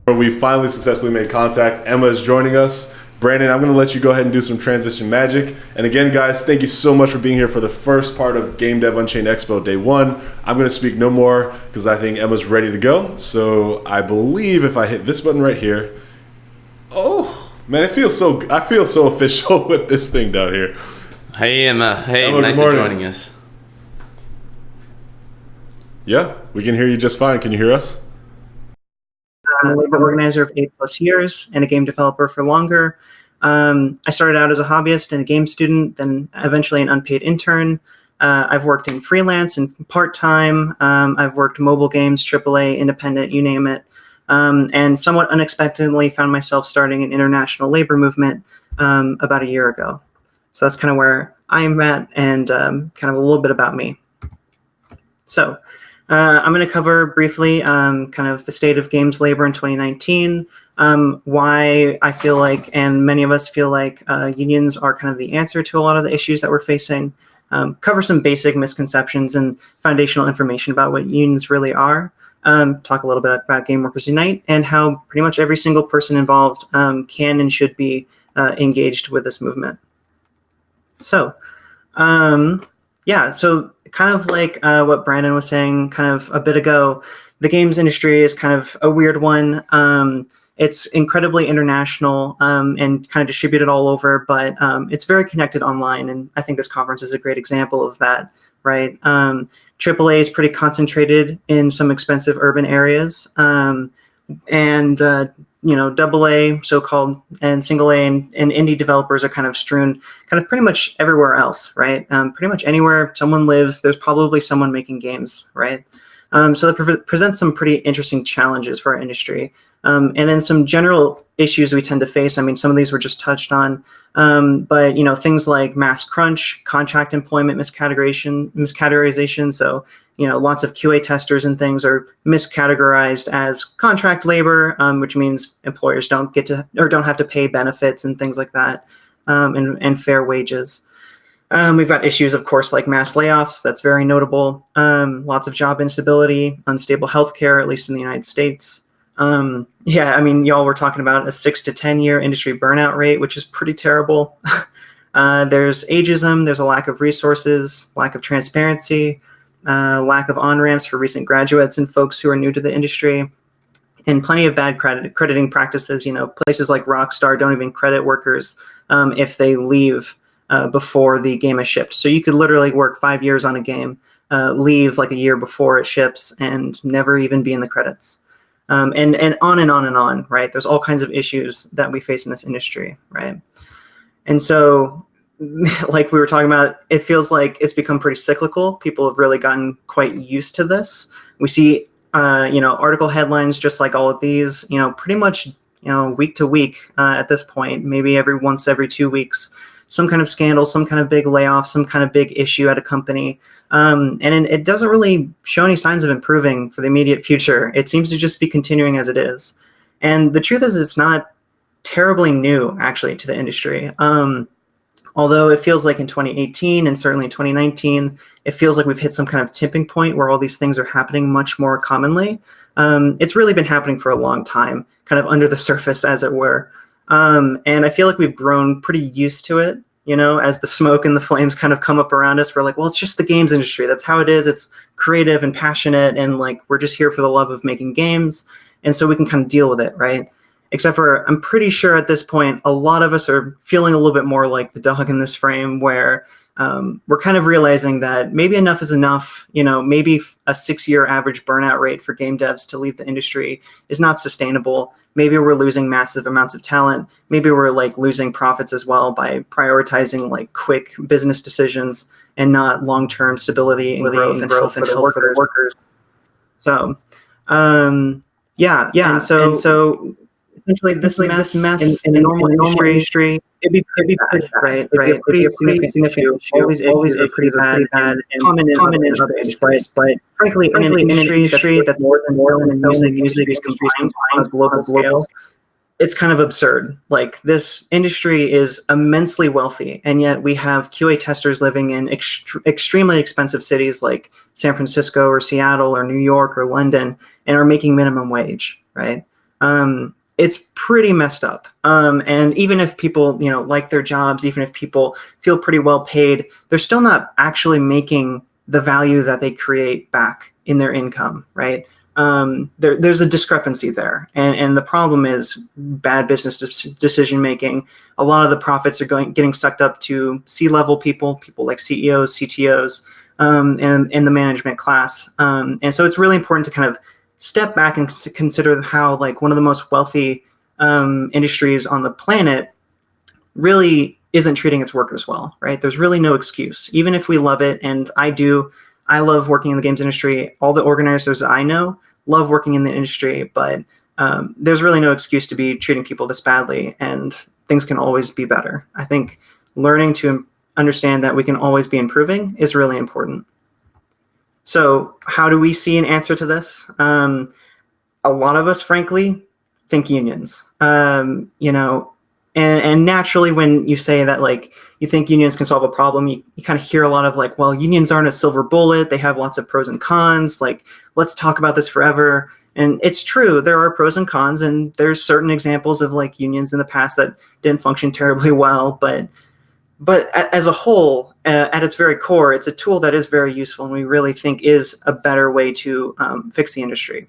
We finally successfully made contact. Emma is joining us. Brandon, I'm going to let you go ahead and do some transition magic. And again, guys, thank you so much for being here for the first part of Game Dev Unchained Expo Day 1. I'm going to speak no more because I think Emma's ready to go. So I believe if I hit this button right here, oh, man, I feel so official with this thing down here. Hey, Emma. Hey, Emma, nice for joining us. Yeah, we can hear you just fine. Can you hear us? I'm a labor organizer of 8+ years and a game developer for longer. I started out as a hobbyist and a game student, then eventually an unpaid intern. I've worked in freelance and part-time. I've worked mobile games, AAA, independent, you name it. And somewhat unexpectedly found myself starting an international labor movement about a year ago. So that's kind of where I'm at and kind of a little bit about me. So I'm going to cover briefly kind of the state of games labor in 2019, why I feel like, and many of us feel like, unions are kind of the answer to a lot of the issues that we're facing, cover some basic misconceptions and foundational information about what unions really are, talk a little bit about Game Workers Unite, and how pretty much every single person involved can and should be engaged with this movement. So, yeah, so kind of like what Brandon was saying kind of a bit ago, the games industry is kind of a weird one. It's incredibly international and kind of distributed all over, but it's very connected online. And I think this conference is a great example of that, right? AAA is pretty concentrated in some expensive urban areas. You know, AA, so-called, and single A and indie developers are kind of strewn kind of pretty much everywhere else, right? Pretty much anywhere someone lives, there's probably someone making games, right? So that presents some pretty interesting challenges for our industry. And then some general issues we tend to face. I mean, some of these were just touched on, but you know, things like mass crunch, contract employment miscategorization. So, you know, lots of QA testers and things are miscategorized as contract labor, which means employers don't get to or don't have to pay benefits and things like that, and fair wages. We've got issues, of course, like mass layoffs. That's very notable. Lots of job instability, unstable healthcare, at least in the United States. Yeah, I mean, y'all were talking about a 6 to 10 year industry burnout rate, which is pretty terrible. There's ageism. There's a lack of resources, lack of transparency, lack of on-ramps for recent graduates and folks who are new to the industry, and plenty of bad crediting practices. You know, places like Rockstar don't even credit workers if they leave before the game is shipped. So you could literally work 5 years on a game, leave like a year before it ships, and never even be in the credits. And on and on and on, right? There's all kinds of issues that we face in this industry, right? And so, like we were talking about, it feels like it's become pretty cyclical. People have really gotten quite used to this. We see, you know, article headlines just like all of these, you know, pretty much, you know, week to week at this point, maybe once every 2 weeks, some kind of scandal, some kind of big layoff, some kind of big issue at a company. And it doesn't really show any signs of improving for the immediate future. It seems to just be continuing as it is. And the truth is, it's not terribly new, actually, to the industry. Although it feels like in 2018 and certainly 2019, it feels like we've hit some kind of tipping point where all these things are happening much more commonly. It's really been happening for a long time, kind of under the surface, as it were. And I feel like we've grown pretty used to it, you know, as the smoke and the flames kind of come up around us. We're like, well, it's just the games industry. That's how it is. It's creative and passionate. And like, we're just here for the love of making games. And so we can kind of deal with it, right? Except for, I'm pretty sure at this point, a lot of us are feeling a little bit more like the dog in this frame, where we're kind of realizing that maybe enough is enough. You know, maybe a 6-year average burnout rate for game devs to leave the industry is not sustainable. Maybe we're losing massive amounts of talent. Maybe we're like losing profits as well by prioritizing like quick business decisions and not long-term stability and growth and health for the workers. So, yeah. And so essentially this mess in a normal industry, it'd be bad, right? It'd be a pretty significant issue. Always a pretty bad and common in other industries. But frankly, in an industry that's more than music is combined on a global scale, it's kind of absurd. Like, this industry is immensely wealthy, and yet we have QA testers living in extremely expensive cities like San Francisco or Seattle or New York or London and are making minimum wage, right? It's pretty messed up. And even if people, like their jobs, even if people feel pretty well paid, they're still not actually making the value that they create back in their income, right? There's a discrepancy there. And the problem is bad business decision making. A lot of the profits are getting sucked up to C-level people like CEOs, CTOs, and the management class. And so it's really important to kind of step back and consider how like one of the most wealthy industries on the planet really isn't treating its workers well, right? There's really no excuse, even if we love it. And I love working in the games industry. All the organizers I know love working in the industry, but there's really no excuse to be treating people this badly, and things can always be better. I think learning to understand that we can always be improving is really important. So how do we see an answer to this? A lot of us, frankly, think unions. And naturally, when you say that, like, you think unions can solve a problem, you kind of hear a lot of like, well, unions aren't a silver bullet. They have lots of pros and cons. Like, let's talk about this forever. And it's true. There are pros and cons, and there's certain examples of like unions in the past that didn't function terribly well. But as a whole, at its very core, it's a tool that is very useful, and we really think is a better way to fix the industry.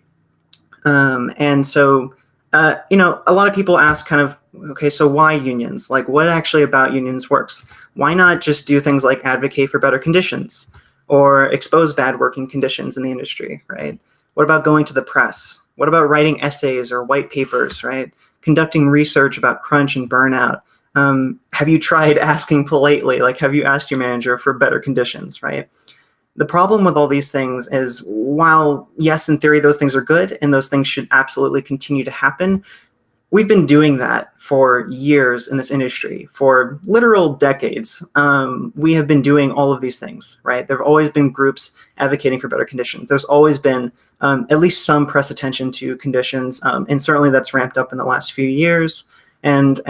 And so, a lot of people ask kind of, okay, so why unions? Like, what actually about unions works? Why not just do things like advocate for better conditions or expose bad working conditions in the industry, right? What about going to the press? What about writing essays or white papers, right? Conducting research about crunch and burnout. Have you tried asking politely? Like, have you asked your manager for better conditions, right? The problem with all these things is, while yes, in theory, those things are good and those things should absolutely continue to happen, we've been doing that for years in this industry, for literal decades. We have been doing all of these things, right? There have always been groups advocating for better conditions. There's always been at least some press attention to conditions, and certainly that's ramped up in the last few years. And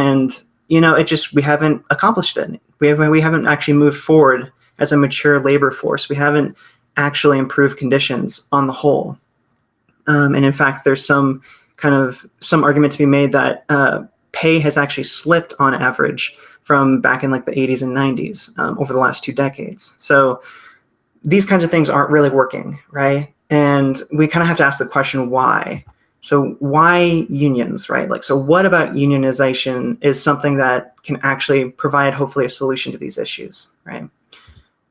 we haven't accomplished it. We haven't actually moved forward as a mature labor force. We haven't actually improved conditions on the whole. And in fact, there's some argument to be made that pay has actually slipped on average from back in like the 80s and 90s over the last 2 decades. So these kinds of things aren't really working, right? And we kind of have to ask the question, why? So why unions, right? Like, so what about unionization is something that can actually provide hopefully a solution to these issues, right?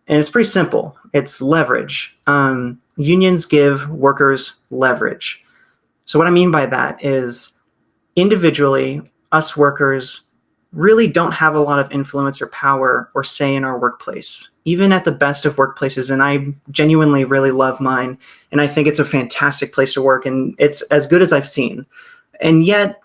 And it's pretty simple. It's leverage. Unions give workers leverage. So what I mean by that is, individually, us workers really don't have a lot of influence or power or say in our workplace, even at the best of workplaces. And I genuinely really love mine, and I think it's a fantastic place to work, and it's as good as I've seen. And yet,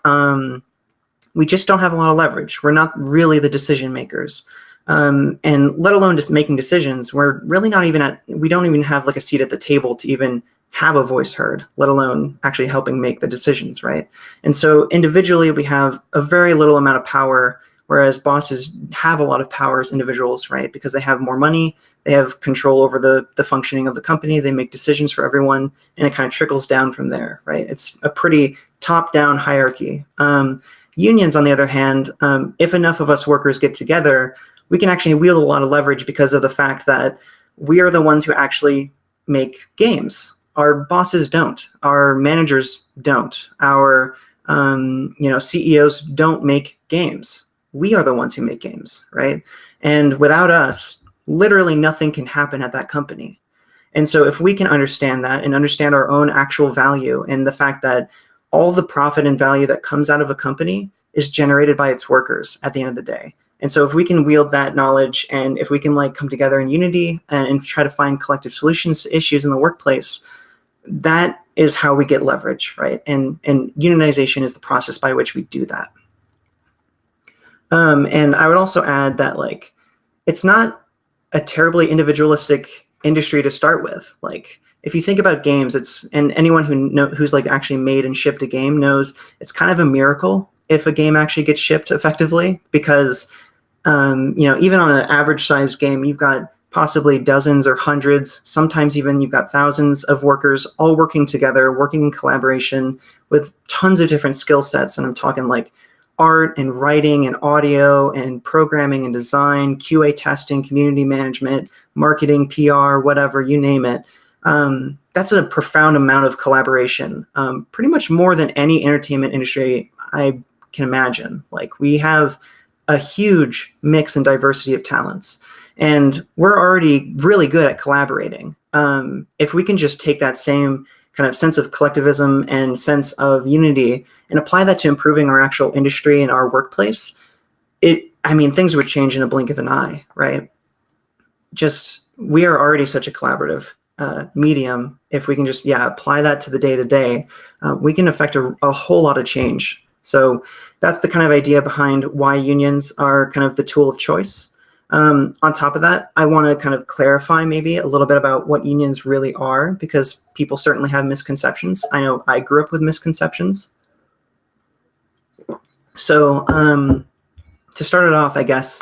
we just don't have a lot of leverage. We're not really the decision makers. And let alone just making decisions, we're really not even we don't even have like a seat at the table to even have a voice heard, let alone actually helping make the decisions, right? And so individually, we have a very little amount of power, whereas bosses have a lot of power as individuals, right? Because they have more money, they have control over the functioning of the company, they make decisions for everyone, and it kind of trickles down from there, right? It's a pretty top-down hierarchy. Unions, on the other hand, if enough of us workers get together, we can actually wield a lot of leverage because of the fact that we are the ones who actually make games. Our bosses don't. Our managers don't. Our CEOs don't make games. We are the ones who make games, right? And without us, literally nothing can happen at that company. And so if we can understand that and understand our own actual value, and the fact that all the profit and value that comes out of a company is generated by its workers at the end of the day. And so if we can wield that knowledge, and if we can like come together in unity and try to find collective solutions to issues in the workplace, that is how we get leverage, right? And unionization is the process by which we do that. And I would also add that, like, it's not a terribly individualistic industry to start with. Like, if you think about games, and anyone who's like actually made and shipped a game knows it's kind of a miracle if a game actually gets shipped effectively, because even on an average sized game, you've got possibly dozens or hundreds, sometimes even you've got thousands of workers all working together, working in collaboration with tons of different skill sets. And I'm talking like art and writing and audio and programming and design, QA testing, community management, marketing, PR, whatever, you name it. That's a profound amount of collaboration, pretty much more than any entertainment industry I can imagine. Like, we have a huge mix and diversity of talents, and we're already really good at collaborating. If we can just take that same kind of sense of collectivism and sense of unity and apply that to improving our actual industry and our workplace, things would change in a blink of an eye, right? We are already such a collaborative medium. If we can just apply that to the day-to-day, we can affect a whole lot of change. So that's the kind of idea behind why unions are kind of the tool of choice. On top of that, I want to kind of clarify maybe a little bit about what unions really are, because people certainly have misconceptions. I know I grew up with misconceptions. So to start it off, I guess,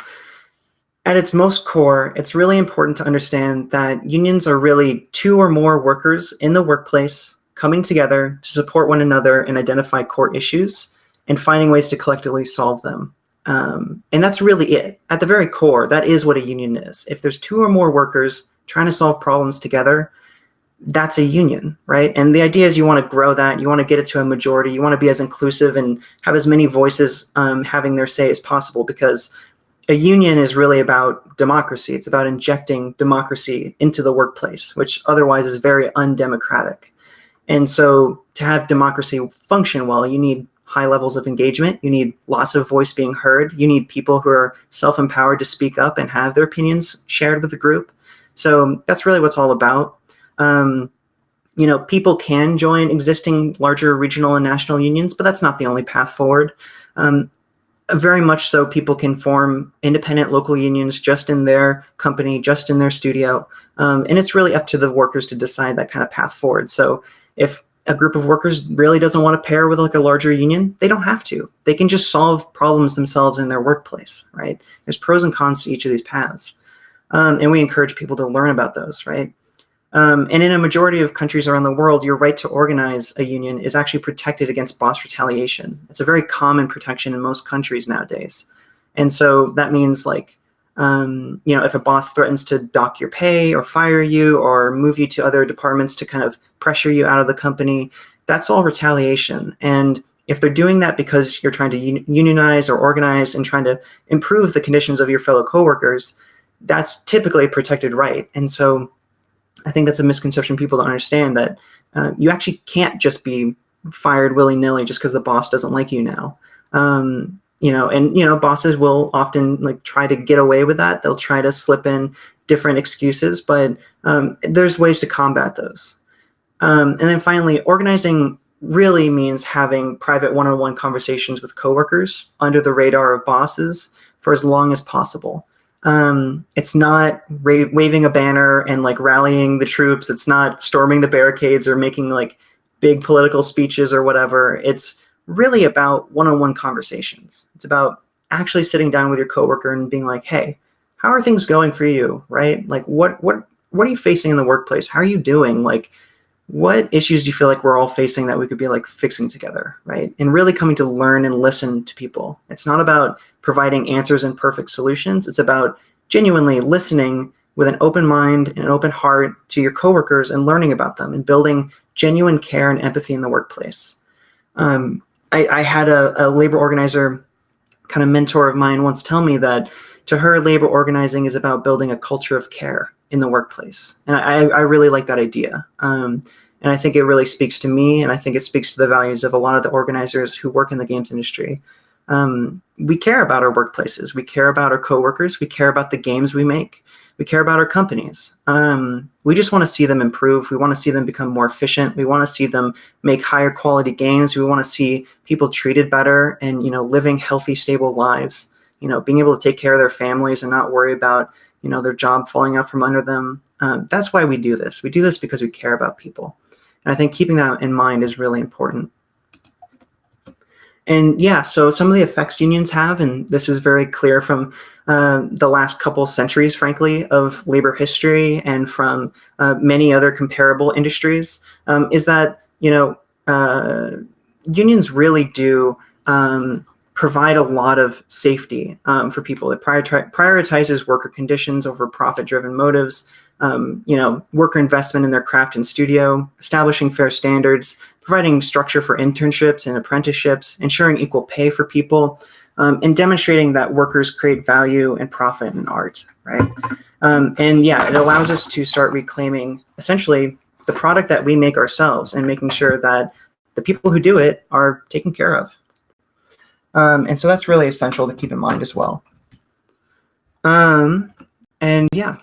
at its most core, it's really important to understand that unions are really two or more workers in the workplace coming together to support one another and identify core issues and finding ways to collectively solve them. And that's really it. At the very core, that is what a union is. If there's two or more workers trying to solve problems together, that's a union, right? And the idea is you want to grow that, you want to get it to a majority, you want to be as inclusive and have as many voices having their say as possible, because a union is really about democracy. It's about injecting democracy into the workplace, which otherwise is very undemocratic. And so to have democracy function well, you need high levels of engagement. You need lots of voice being heard. You need people who are self-empowered to speak up and have their opinions shared with the group. So that's really what it's all about. People can join existing larger regional and national unions, but that's not the only path forward. Very much so, people can form independent local unions just in their company, just in their studio. And it's really up to the workers to decide that kind of path forward. So if a group of workers really doesn't want to pair with like a larger union, they don't have to. They can just solve problems themselves in their workplace, right? There's pros and cons to each of these paths. And we encourage people to learn about those, right? And in a majority of countries around the world, your right to organize a union is actually protected against boss retaliation. It's a very common protection in most countries nowadays. And so that means if a boss threatens to dock your pay or fire you or move you to other departments to kind of pressure you out of the company, that's all retaliation. And if they're doing that because you're trying to unionize or organize and trying to improve the conditions of your fellow coworkers, that's typically a protected right. And so I think that's a misconception people don't understand, that you actually can't just be fired willy-nilly just because the boss doesn't like you now. Bosses will often try to get away with that. They'll try to slip in different excuses, but there's ways to combat those. And then finally, organizing really means having private one-on-one conversations with coworkers under the radar of bosses for as long as possible. It's not waving a banner and rallying the troops. It's not storming the barricades or making big political speeches or whatever. It's really about one-on-one conversations. It's about actually sitting down with your coworker and being like, hey, how are things going for you, right? What are you facing in the workplace? How are you doing? What issues do you feel like we're all facing that we could be fixing together, right? And really coming to learn and listen to people. It's not about providing answers and perfect solutions. It's about genuinely listening with an open mind and an open heart to your coworkers and learning about them and building genuine care and empathy in the workplace. I had a labor organizer kind of mentor of mine once tell me that to her, labor organizing is about building a culture of care in the workplace. And I really like that idea. And I think it really speaks to me, and I think it speaks to the values of a lot of the organizers who work in the games industry. We care about our workplaces. We care about our coworkers. We care about the games we make. We care about our companies. We just want to see them improve. We want to see them become more efficient. We want to see them make higher quality games. We want to see people treated better and, living healthy, stable lives, being able to take care of their families and not worry about, their job falling out from under them. That's why we do this. We do this because we care about people. And I think keeping that in mind is really important. And yeah, so some of the effects unions have, and this is very clear from the last couple centuries, frankly, of labor history and from many other comparable industries, is that, unions really do provide a lot of safety for people. It prioritizes worker conditions over profit-driven motives, worker investment in their craft and studio, establishing fair standards, providing structure for internships and apprenticeships, ensuring equal pay for people, and demonstrating that workers create value and profit in art, right? And yeah, it allows us to start reclaiming essentially the product that we make ourselves and making sure that the people who do it are taken care of. And so that's really essential to keep in mind as well. And yeah.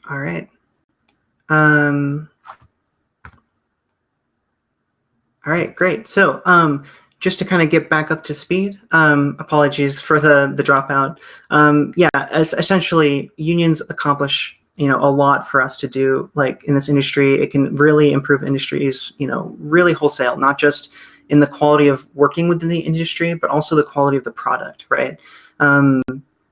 All right. All right, great. So just to kind of get back up to speed, apologies for the dropout. Essentially, unions accomplish a lot for us to do. Like in this industry, it can really improve industries, really wholesale, not just in the quality of working within the industry, but also the quality of the product, right?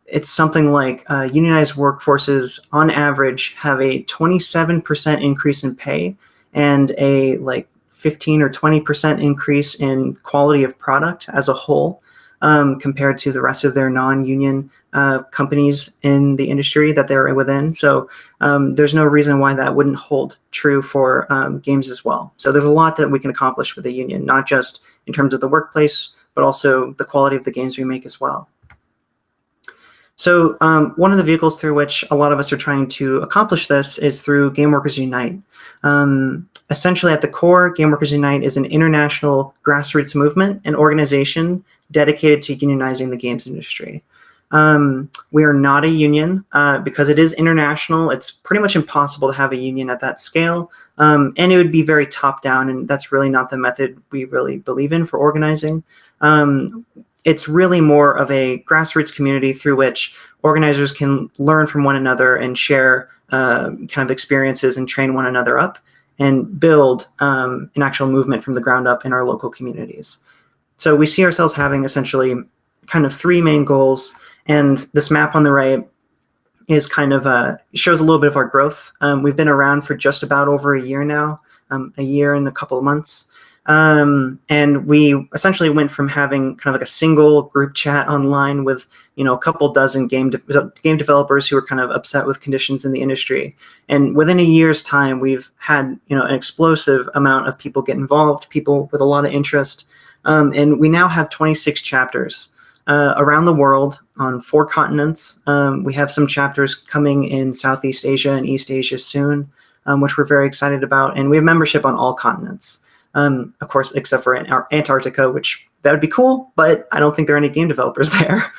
It's something like unionized workforces on average have a 27% increase in pay and a 15 or 20% increase in quality of product as a whole, compared to the rest of their non-union companies in the industry that they're within. So there's no reason why that wouldn't hold true for games as well. So there's a lot that we can accomplish with a union, not just in terms of the workplace, but also the quality of the games we make as well. So one of the vehicles through which a lot of us are trying to accomplish this is through Game Workers Unite. Essentially, at the core, Game Workers Unite is an international grassroots movement and organization dedicated to unionizing the games industry. We are not a union because it is international. It's pretty much impossible to have a union at that scale, and it would be very top-down, and that's really not the method we really believe in for organizing. It's really more of a grassroots community through which organizers can learn from one another and share kind of experiences and train one another up and build an actual movement from the ground up in our local communities. So we see ourselves having essentially kind of three main goals, and this map on the right is kind of shows a little bit of our growth. We've been around for just about over a year now, a year and a couple of months. And we essentially went from having kind of like a single group chat online with, a couple dozen game developers who were kind of upset with conditions in the industry. And within a year's time, we've had, an explosive amount of people get involved, people with a lot of interest. And we now have 26 chapters around the world on 4 continents. We have some chapters coming in Southeast Asia and East Asia soon, which we're very excited about. And we have membership on all continents. Of course, except for Antarctica, which that would be cool, but I don't think there are any game developers there.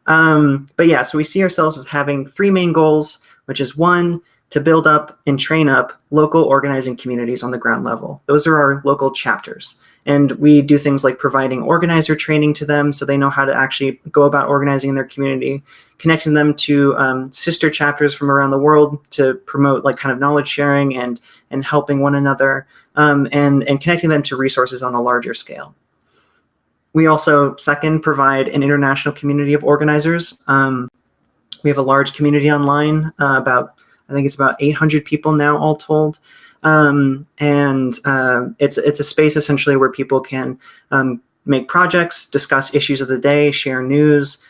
But yeah, so we see ourselves as having 3 main goals, which is 1, to build up and train up local organizing communities on the ground level. Those are our local chapters. And we do things like providing organizer training to them so they know how to actually go about organizing in their community, connecting them to sister chapters from around the world to promote kind of knowledge sharing and helping one another, and connecting them to resources on a larger scale. We also, second, provide an international community of organizers. We have a large community online, I think it's about 800 people now, all told. It's a space essentially where people can make projects, discuss issues of the day, share news,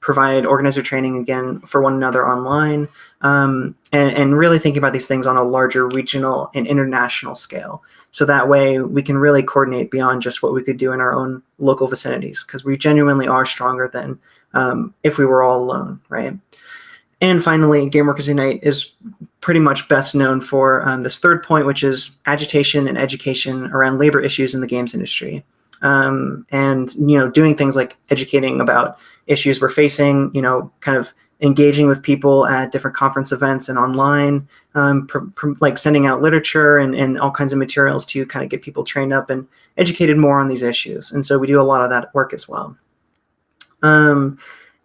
provide organizer training again for one another online, and really thinking about these things on a larger regional and international scale. So that way we can really coordinate beyond just what we could do in our own local vicinities, because we genuinely are stronger than if we were all alone, right? And finally, Game Workers Unite is pretty much best known for this third point, which is agitation and education around labor issues in the games industry. And doing things like educating about issues we're facing, kind of engaging with people at different conference events and online, like sending out literature and all kinds of materials to kind of get people trained up and educated more on these issues. And so we do a lot of that work as well.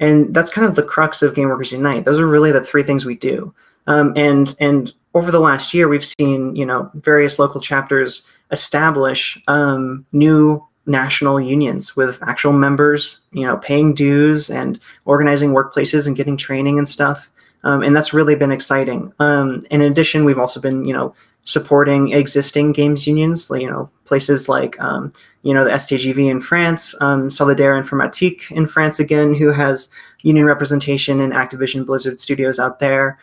And that's kind of the crux of Game Workers Unite. Those are really the 3 things we do. And over the last year, we've seen, various local chapters establish new national unions with actual members, paying dues and organizing workplaces and getting training and stuff. And that's really been exciting. In addition, we've also been, supporting existing games unions, places like, the STGV in France, Solidaire Informatique in France again, who has union representation in Activision Blizzard studios out there.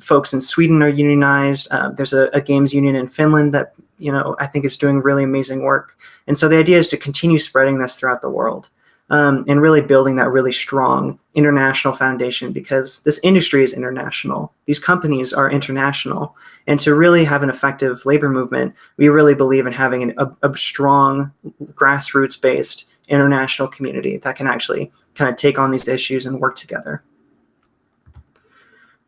Folks in Sweden are unionized. There's a games union in Finland that, I think is doing really amazing work. And so the idea is to continue spreading this throughout the world, and really building that really strong international foundation, because this industry is international. These companies are international. And to really have an effective labor movement, we really believe in having a strong grassroots-based international community that can actually kind of take on these issues and work together.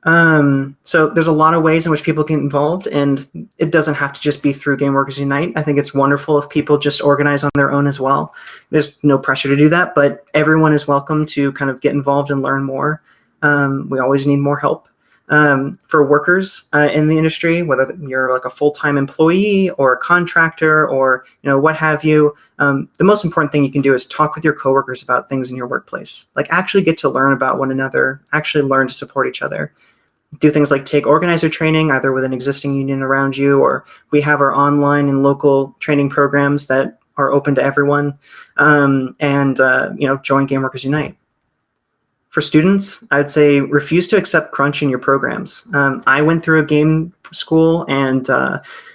So there's a lot of ways in which people get involved, and it doesn't have to just be through Game Workers Unite. I think it's wonderful if people just organize on their own as well. There's no pressure to do that, but everyone is welcome to kind of get involved and learn more. We always need more help. For workers in the industry, whether you're like a full-time employee or a contractor or what have you, the most important thing you can do is talk with your coworkers about things in your workplace. Like actually get to learn about one another, actually learn to support each other. Do things like take organizer training, either with an existing union around you, or we have our online and local training programs that are open to everyone, and join Game Workers Unite. For students, I'd say refuse to accept crunch in your programs. I went through a game school, and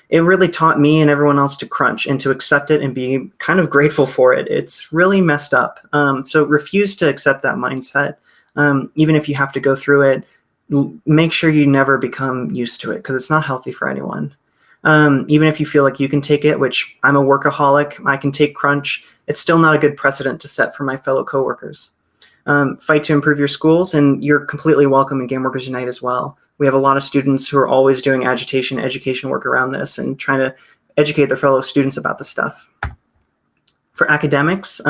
it really taught me and everyone else to crunch and to accept it and be kind of grateful for it. It's really messed up. So refuse to accept that mindset. Even if you have to go through it, make sure you never become used to it, because it's not healthy for anyone. Even if you feel like you can take it, which I'm a workaholic, I can take crunch, it's still not a good precedent to set for my fellow coworkers. Fight to improve your schools, and you're completely welcome in Game Workers Unite as well. We have a lot of students who are always doing education work around this and trying to educate their fellow students about this stuff. For academics,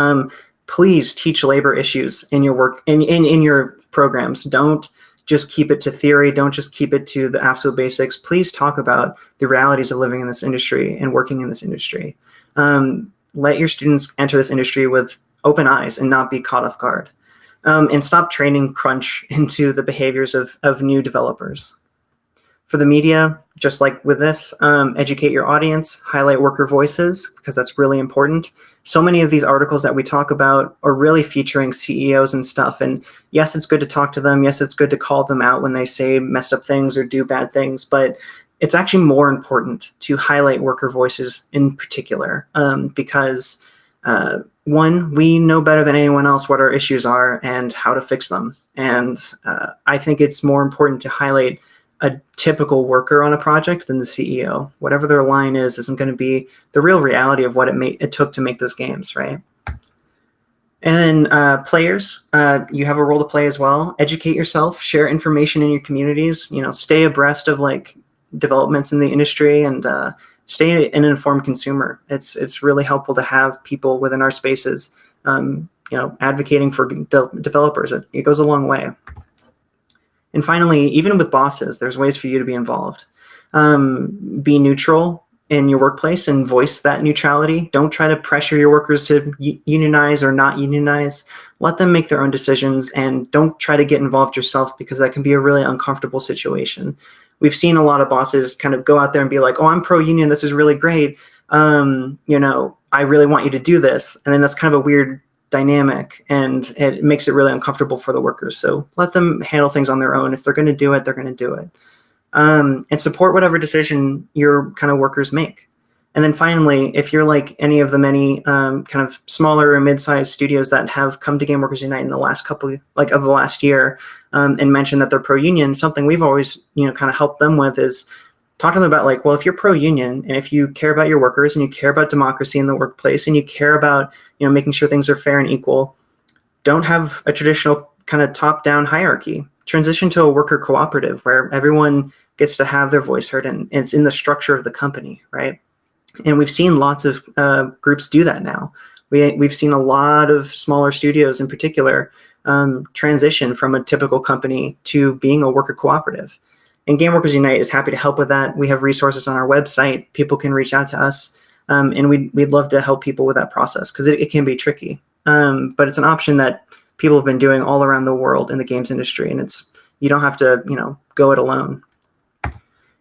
please teach labor issues in your work, in your programs. Don't just keep it to theory. Don't just keep it to the absolute basics. Please talk about the realities of living in this industry and working in this industry. Let your students enter this industry with open eyes and not be caught off guard. And stop training crunch into the behaviors of new developers. For the media, just like with this, educate your audience, highlight worker voices, because that's really important. So many of these articles that we talk about are really featuring CEOs and stuff. And yes, it's good to talk to them. Yes, it's good to call them out when they say messed up things or do bad things. But it's actually more important to highlight worker voices in particular, because one, we know better than anyone else what our issues are and how to fix them. And I think it's more important to highlight a typical worker on a project than the CEO. Whatever their line is isn't going to be the real reality of what it took to make those games, right? And then players, you have a role to play as well. Educate yourself, share information in your communities, stay abreast of like developments in the industry, and stay an informed consumer. It's really helpful to have people within our spaces, advocating for developers. It goes a long way. And finally, even with bosses, there's ways for you to be involved. Be neutral in your workplace and voice that neutrality. Don't try to pressure your workers to unionize or not unionize. Let them make their own decisions, and don't try to get involved yourself, because that can be a really uncomfortable situation. We've seen a lot of bosses kind of go out there and be like, oh, I'm pro-union, this is really great. I really want you to do this. And then that's kind of a weird dynamic, and it makes it really uncomfortable for the workers. So let them handle things on their own. If they're going to do it, they're going to do it. And support whatever decision your kind of workers make. And then finally, if you're like any of the many kind of smaller or mid-sized studios that have come to Game Workers Unite in the last couple of the last year, and mentioned that they're pro-union, something we've always kind of helped them with is talk to them about like, well, if you're pro-union and if you care about your workers and you care about democracy in the workplace and you care about making sure things are fair and equal, don't have a traditional kind of top-down hierarchy. Transition to a worker cooperative where everyone gets to have their voice heard, and it's in the structure of the company, right? And we've seen lots of groups do that now. We've seen a lot of smaller studios in particular transition from a typical company to being a worker cooperative. And Game Workers Unite is happy to help with that. We have resources on our website. People can reach out to us, and we'd love to help people with that process because it can be tricky. But it's an option that people have been doing all around the world in the games industry, and you don't have to go it alone.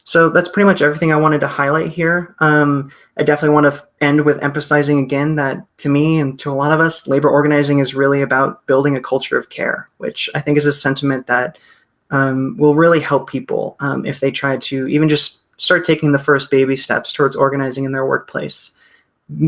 So that's pretty much everything I wanted to highlight here. I definitely want to end with emphasizing again that to me and to a lot of us, labor organizing is really about building a culture of care, which I think is a sentiment that will really help people if they try to even just start taking the first baby steps towards organizing in their workplace.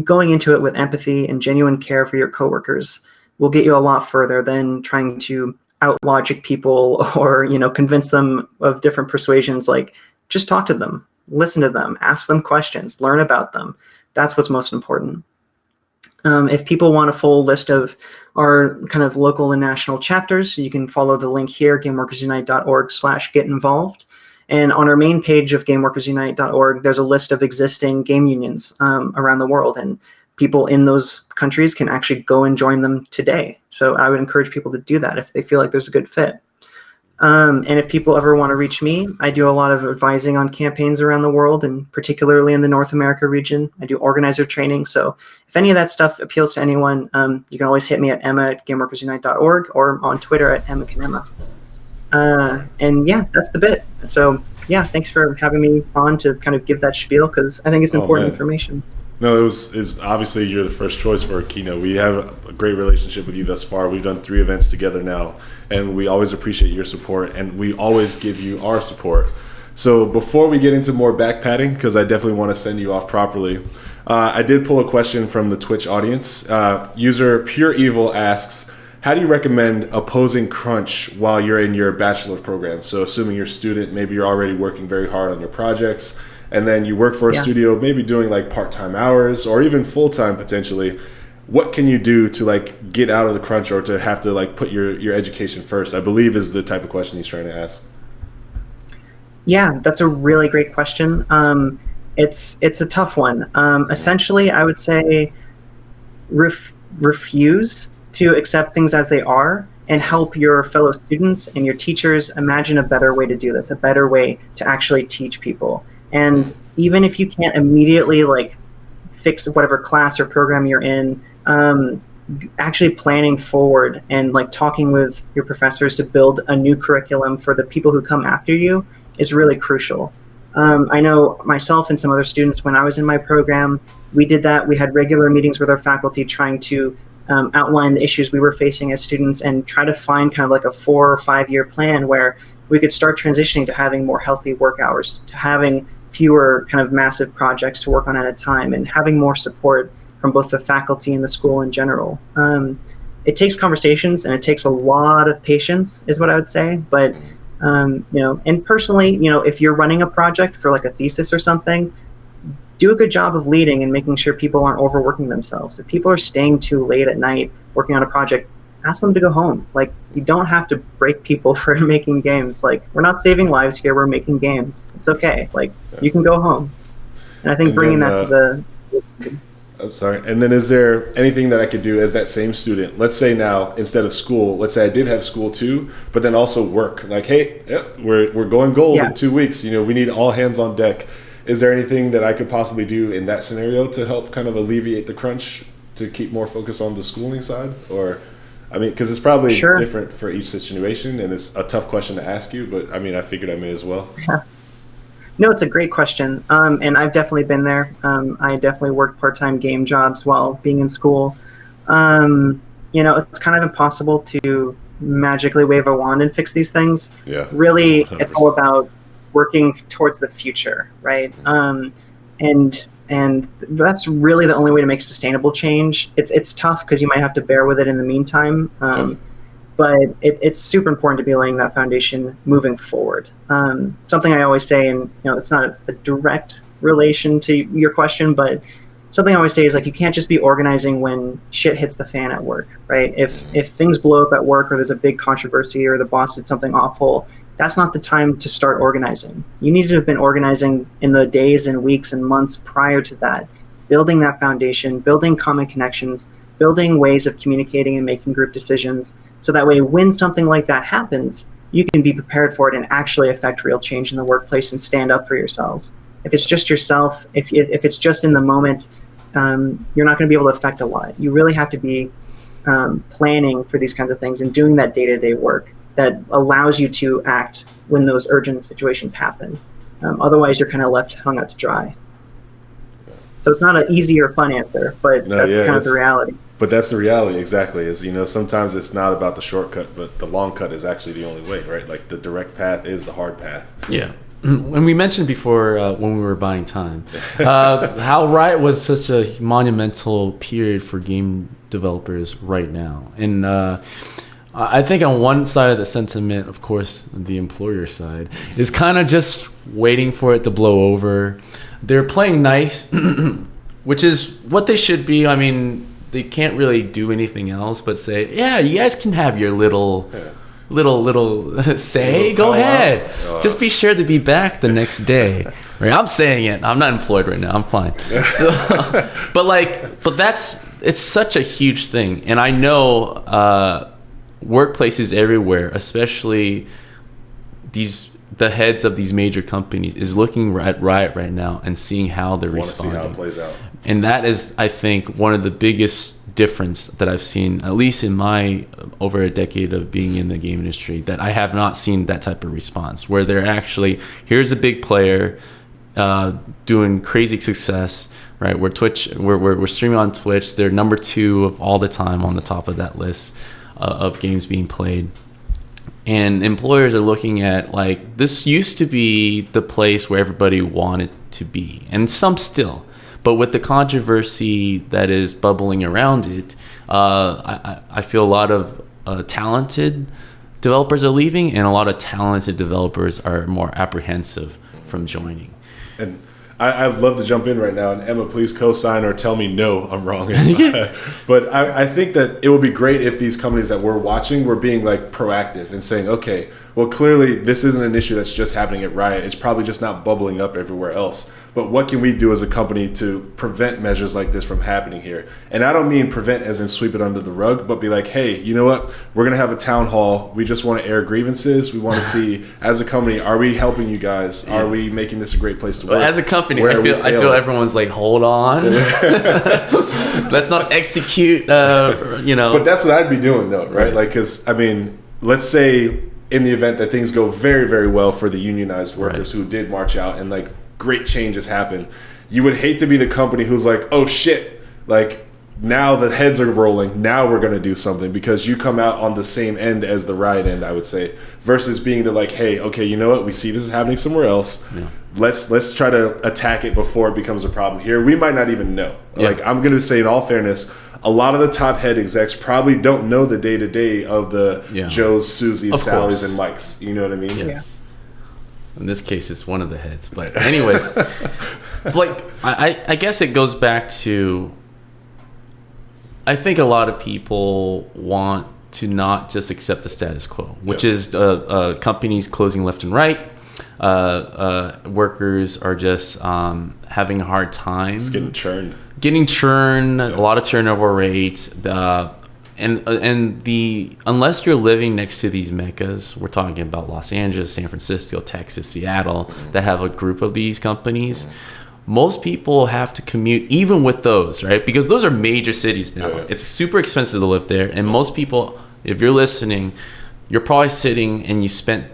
Going into it with empathy and genuine care for your coworkers will get you a lot further than trying to out-logic people or convince them of different persuasions. Like, just talk to them, listen to them, ask them questions, learn about them. That's what's most important. If people want a full list of our kind of local and national chapters, you can follow the link here, gameworkersunite.org/get-involved. And on our main page of gameworkersunite.org, there's a list of existing game unions around the world, and people in those countries can actually go and join them today. So I would encourage people to do that if they feel like there's a good fit. And if people ever want to reach me, I do a lot of advising on campaigns around the world, and particularly in the North America region. I do organizer training. So if any of that stuff appeals to anyone, you can always hit me at emma@gameworkersunite.org or on Twitter at Emma Kinema. And yeah, that's the bit. So yeah, thanks for having me on to kind of give that spiel, because I think it's important information. No, it was obviously you're the first choice for a keynote. We have a great relationship with you thus far. We've done 3 events together now, and we always appreciate your support, and we always give you our support. So before we get into more back patting, because I definitely want to send you off properly, I did pull a question from the Twitch audience. User Pure Evil asks, how do you recommend opposing crunch while you're in your bachelor program? So assuming you're a student, maybe you're already working very hard on your projects, and then you work for a studio, maybe doing like part-time hours or even full-time potentially. What can you do to like get out of the crunch or to have to like put your education first? I believe is the type of question he's trying to ask. Yeah, that's a really great question. It's a tough one. Essentially, I would say refuse to accept things as they are and help your fellow students and your teachers imagine a better way to do this, a better way to actually teach people. And even if you can't immediately like fix whatever class or program you're in, actually planning forward and like talking with your professors to build a new curriculum for the people who come after you is really crucial. I know myself and some other students, when I was in my program, we did that. We had regular meetings with our faculty trying to outline the issues we were facing as students and try to find kind of like a 4 or 5 year plan where we could start transitioning to having more healthy work hours, to having fewer kind of massive projects to work on at a time, and having more support from both the faculty and the school in general. It takes conversations and it takes a lot of patience is what I would say. But, and personally, if you're running a project for like a thesis or something, do a good job of leading and making sure people aren't overworking themselves. If people are staying too late at night working on a project, ask them to go home. Like, you don't have to break people for making games. Like, we're not saving lives here, we're making games. It's okay. Like, you can go home. And I think bringing that to the... I'm sorry. And then is there anything that I could do as that same student? Let's say now, instead of school, let's say I did have school too, but then also work. Like, hey, we're going gold in 2 weeks. We need all hands on deck. Is there anything that I could possibly do in that scenario to help kind of alleviate the crunch to keep more focus on the schooling side? Or, I mean, because it's probably different for each situation, and it's a tough question to ask you, but I mean, I figured I may as well. Yeah. No, it's a great question. And I've definitely been there. I definitely worked part-time game jobs while being in school. It's kind of impossible to magically wave a wand and fix these things. Yeah. Really, 100%. It's all about working towards the future, right? And that's really the only way to make sustainable change. It's tough because you might have to bear with it in the meantime. But it's super important to be laying that foundation moving forward. Something I always say, and it's not a direct relation to your question, but something I always say is like, you can't just be organizing when shit hits the fan at work, right? If things blow up at work or there's a big controversy or the boss did something awful, that's not the time to start organizing. You need to have been organizing in the days and weeks and months prior to that, building that foundation, building common connections, building ways of communicating and making group decisions. So that way, when something like that happens, you can be prepared for it and actually affect real change in the workplace and stand up for yourselves. If it's just yourself, if it's just in the moment, you're not going to be able to affect a lot. You really have to be planning for these kinds of things and doing that day-to-day work that allows you to act when those urgent situations happen. Otherwise, you're kind of left hung out to dry. So it's not an easy or fun answer, but that's kind of the reality. But that's the reality, exactly. Is, you know, sometimes it's not about the shortcut, but the long cut is actually the only way, right? Like the direct path is the hard path. Yeah. When we mentioned before when we were buying time, how Riot was such a monumental period for game developers right now. And I think on one side of the sentiment, of course, the employer side, is kind of just waiting for it to blow over. They're playing nice, which is what they should be. I mean, they can't really do anything else but say, yeah, you guys can have your little say, go ahead. Just be sure to be back the next day. Right? I'm saying it. I'm not employed right now. I'm fine. So, but it's such a huge thing. And I know workplaces everywhere, especially the heads of these major companies, is looking at Riot right now and seeing how they're responding. Want to see how it plays out. And that is, I think, one of the biggest difference that I've seen, at least in my over a decade of being in the game industry, that I have not seen that type of response, where they're actually, here's a big player doing crazy success, right? We're streaming on Twitch. They're number 2 of all the time on the top of that list of games being played. And employers are looking at, like, this used to be the place where everybody wanted to be, and some still. But with the controversy that is bubbling around it, I feel a lot of talented developers are leaving, and a lot of talented developers are more apprehensive from joining. And I'd love to jump in right now, and Emma, please co-sign or tell me no, I'm wrong. But I think that it would be great if these companies that we're watching were being like proactive and saying, okay, well, clearly this isn't an issue that's just happening at Riot. It's probably just not bubbling up everywhere else. But what can we do as a company to prevent measures like this from happening here? And I don't mean prevent as in sweep it under the rug, but be like, hey, you know what? We're going to have a town hall. We just want to air grievances. We want to see, as a company, are we helping you guys? Yeah. Are we making this a great place to work? Well, as a company, I feel everyone's like, hold on. Let's not execute, But that's what I'd be doing, though, right? Like, because, I mean, let's say in the event that things go very, very well for the unionized workers who did march out and, like, great changes happen, you would hate to be the company who's like, oh shit, like now the heads are rolling, now we're going to do something, because you come out on the same end as the Riot end, I would say, versus being the like, hey, okay, you know what, we see this is happening somewhere else, let's try to attack it before it becomes a problem here. We might not even know. Like, I'm going to say, in all fairness, a lot of the top head execs probably don't know the day-to-day of the Joes, Susies, Sallys, and Mikes, you know what I mean? In this case, it's one of the heads. But anyways, like, I guess it goes back to, I think a lot of people want to not just accept the status quo, which is companies closing left and right. Workers are just having a hard time. It's getting churned. A lot of turnover rates. And the unless you're living next to these meccas, we're talking about Los Angeles, San Francisco, Texas, Seattle, that have a group of these companies, most people have to commute, even with those, right? Because those are major cities now. It's super expensive to live there, and most people, if you're listening, you're probably sitting and you spent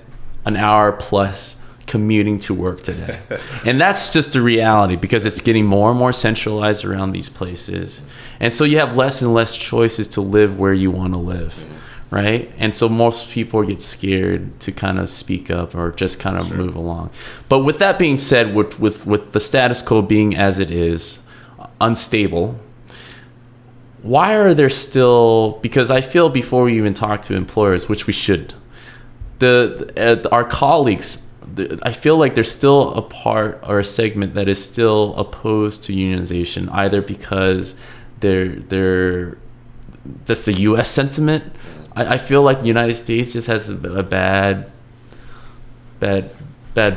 an hour plus commuting to work today. And that's just the reality, because it's getting more and more centralized around these places. And so you have less and less choices to live where you want to live, right? And so most people get scared to kind of speak up or just kind of move along. But with that being said, with the status quo being as it is, unstable, why are there still, because I feel before we even talk to employers, which we should, our colleagues, I feel like there's still a part or a segment that is still opposed to unionization, either because they're that's the U.S. sentiment. I feel like the United States just has a bad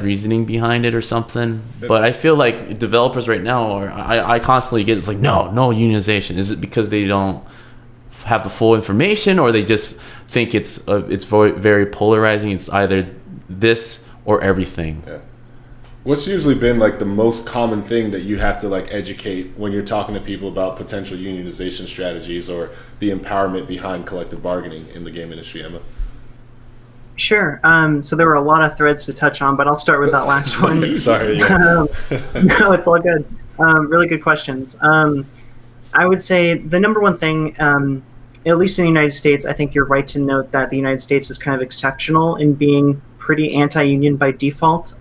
reasoning behind it or something. But I feel like developers right now I constantly get, it's like, no unionization. Is it because they don't have the full information, or they just think it's very polarizing. It's either this or everything. Yeah. What's usually been like the most common thing that you have to like educate when you're talking to people about potential unionization strategies or the empowerment behind collective bargaining in the game industry, Emma? Sure. So there were a lot of threads to touch on, but I'll start with that last one. Sorry. Yeah. No, it's all good. Really good questions. I would say the number one thing, at least in the United States, I think you're right to note that the United States is kind of exceptional in being pretty anti-union by default.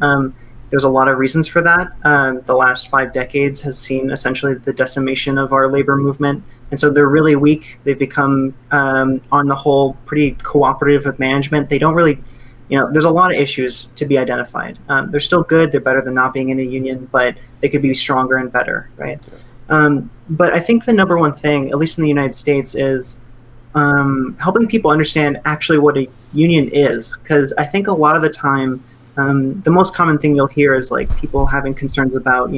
There's a lot of reasons for that. The last 5 decades has seen essentially the decimation of our labor movement. And so they're really weak. They've become, on the whole, pretty cooperative with management. They don't really, there's a lot of issues to be identified. They're still good. They're better than not being in a union, but they could be stronger and better, right? But I think the number one thing, at least in the United States, is helping people understand actually what a union is. Because I think a lot of the time, the most common thing you'll hear is like people having concerns about,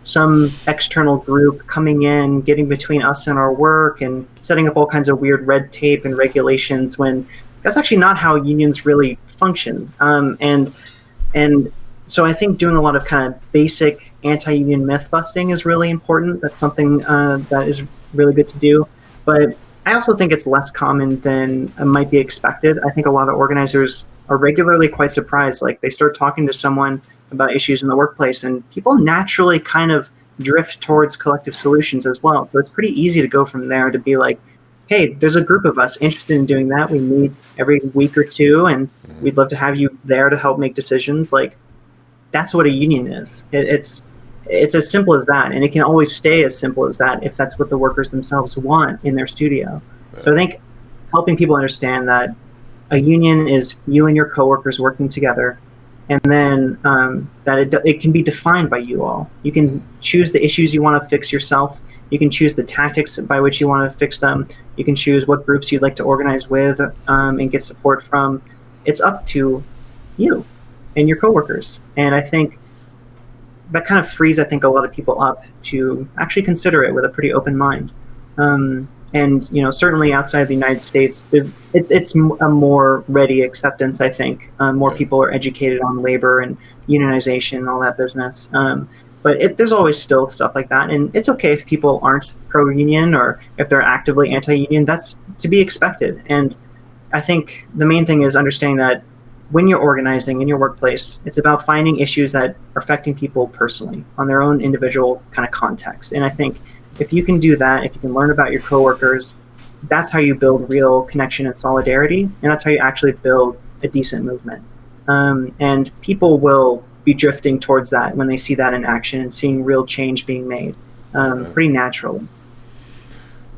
some external group coming in, getting between us and our work and setting up all kinds of weird red tape and regulations when that's actually not how unions really function. And so I think doing a lot of kind of basic anti-union myth busting is really important. That's something that is really good to do. But I also think it's less common than might be expected. I think a lot of organizers are regularly quite surprised. Like they start talking to someone about issues in the workplace and people naturally kind of drift towards collective solutions as well. So it's pretty easy to go from there to be like, hey, there's a group of us interested in doing that. We meet every week or two and we'd love to have you there to help make decisions. Like that's what a union is. It's as simple as that. And it can always stay as simple as that if that's what the workers themselves want in their studio. So I think helping people understand that a union is you and your coworkers working together, and then that it can be defined by you all. You can choose the issues you want to fix yourself. You can choose the tactics by which you want to fix them. You can choose what groups you'd like to organize with and get support from. It's up to you and your coworkers. And I think that kind of frees, I think, a lot of people up to actually consider it with a pretty open mind. And certainly outside of the United States, it's a more ready acceptance. I think more people are educated on labor and unionization and all that business. But there's always still stuff like that, and it's okay if people aren't pro-union or if they're actively anti-union. That's to be expected. And I think the main thing is understanding that when you're organizing in your workplace, it's about finding issues that are affecting people personally on their own individual kind of context. And I think if you can do that, if you can learn about your coworkers, that's how you build real connection and solidarity, and that's how you actually build a decent movement. And people will be drifting towards that when they see that in action and seeing real change being made pretty naturally.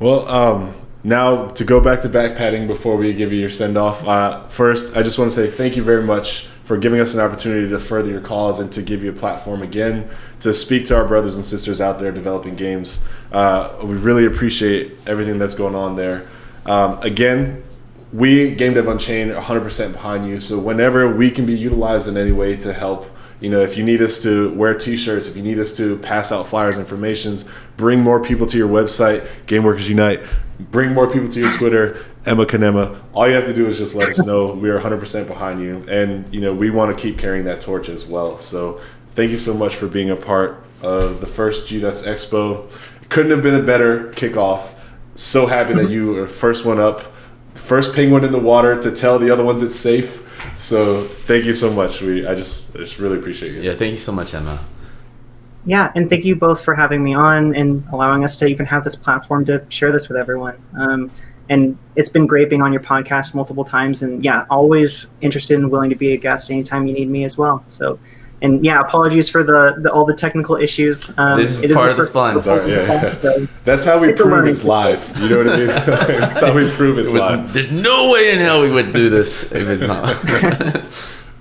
Well, now to go back to backpatting before we give you your send-off, first, I just want to say thank you very much for giving us an opportunity to further your cause and to give you a platform again to speak to our brothers and sisters out there developing games. We really appreciate everything that's going on there. Again, we, Game Dev Unchained, are 100% behind you. So whenever we can be utilized in any way to help, if you need us to wear t-shirts, if you need us to pass out flyers, informations, bring more people to your website, Game Workers Unite, bring more people to your Twitter, Emma Kinema. All you have to do is just let us know. We are 100% behind you. And, we want to keep carrying that torch as well. So thank you so much for being a part of the first GDUX Expo. Couldn't have been a better kickoff. So happy that you were the first one up, first penguin in the water to tell the other ones it's safe. So thank you so much. I just really appreciate you. Yeah, thank you so much, Emma. Yeah, and thank you both for having me on and allowing us to even have this platform to share this with everyone. And it's been great being on your podcast multiple times. And yeah, always interested and willing to be a guest anytime you need me as well. So, and yeah, apologies for all the technical issues. This is part of the fun. Sorry, yeah. So that's how we prove it's live. You know what I mean? That's how we prove it's live. There's no way in hell we would do this if it's not.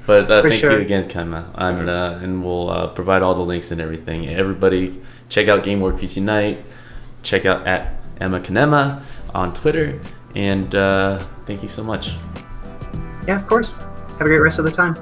But thank you again, Kinema. And we'll provide all the links and everything. Everybody, check out Game Workers Unite. Check out at Emma Kinema on Twitter. And thank you so much. Yeah, of course. Have a great rest of the time.